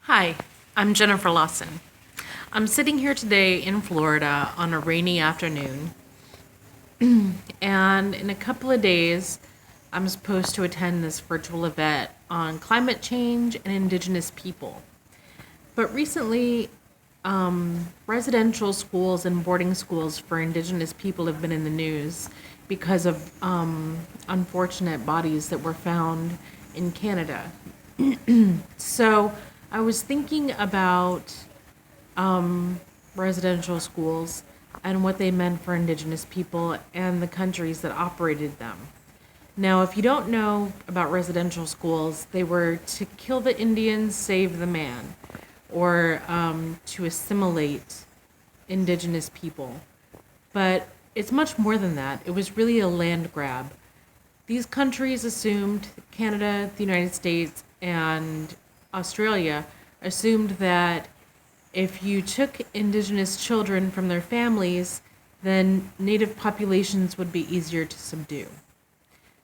Hi, I'm Jennifer Lawson. I'm sitting here today in Florida on a rainy afternoon, and in a couple of days, I'm supposed to attend this virtual event on climate change and Indigenous people. But recently, residential schools and boarding schools for Indigenous people have been in the news because of unfortunate bodies that were found in Canada. So I was thinking about residential schools and what they meant for Indigenous people and the countries that operated them. Now, if you don't know about residential schools, they were to kill the Indians, save the man, or to assimilate Indigenous people. But it's much more than that. It was really a land grab. These countries assumed, Canada, the United States, and Australia assumed that if you took Indigenous children from their families, then native populations would be easier to subdue.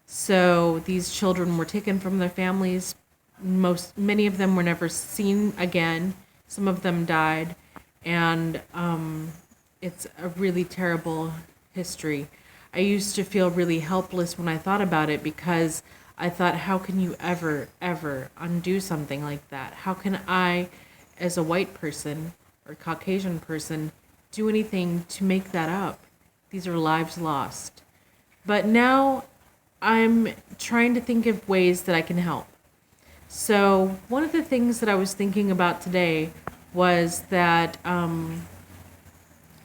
So these children were taken from their families. Many of them were never seen again. Some of them died, and it's a really terrible history. I used to feel really helpless when I thought about it because I thought, how can you ever undo something like that? How can I, as a white person or Caucasian person, do anything to make that up? These are lives lost. But now I'm trying to think of ways that I can help. So one of the things that I was thinking about today was that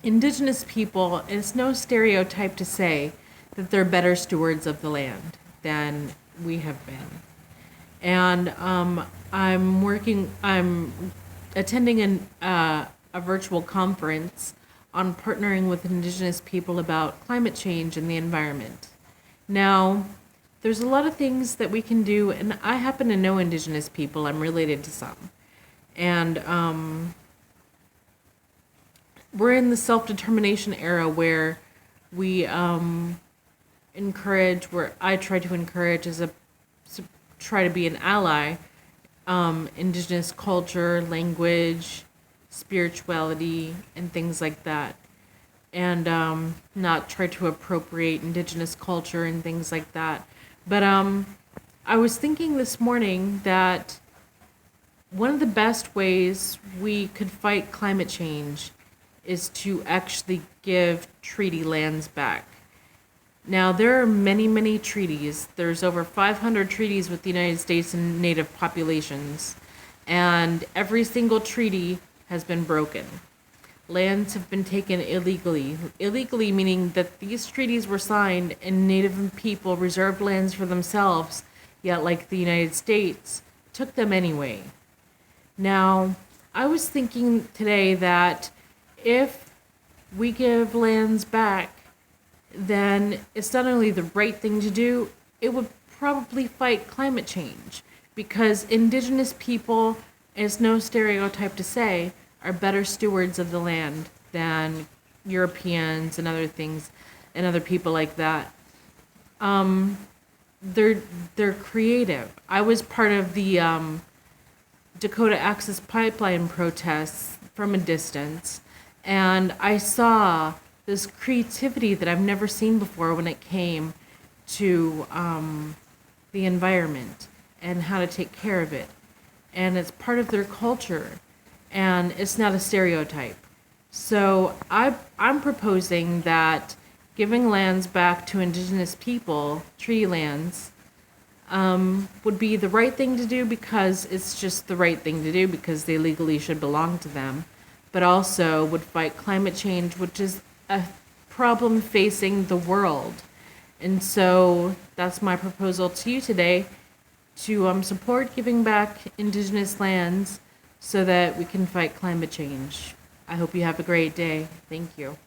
Indigenous people, and it's no stereotype to say that they're better stewards of the land than we have been. And I'm attending a virtual conference on partnering with Indigenous people about climate change and the environment. Now, there's a lot of things that we can do, and I happen to know Indigenous people. I'm related to some. And we're in the self-determination era where we where I try to encourage try to be an ally, Indigenous culture, language, spirituality, and things like that. And not try to appropriate Indigenous culture and things like that. But I was thinking this morning that one of the best ways we could fight climate change is to actually give treaty lands back. Now, there are many treaties. There's over 500 treaties with the United States and native populations, and every single treaty has been broken. Lands have been taken illegally. Illegally meaning that these treaties were signed and native people reserved lands for themselves, yet like the United States, took them anyway. Now, I was thinking today that if we give lands back, then it's not only the right thing to do, it would probably fight climate change. Because Indigenous people, and it's no stereotype to say, are better stewards of the land than Europeans and other things and other people like that. They're creative. I was part of the Dakota Access Pipeline protests from a distance, and I saw this creativity that I've never seen before when it came to the environment and how to take care of it. And it's part of their culture, and it's not a stereotype. So I'm proposing that giving lands back to Indigenous people, treaty lands, would be the right thing to do because it's just the right thing to do because they legally should belong to them, but also would fight climate change, which is a problem facing the world. And so that's my proposal to you today, to support giving back Indigenous lands so that we can fight climate change. I hope you have a great day. Thank you.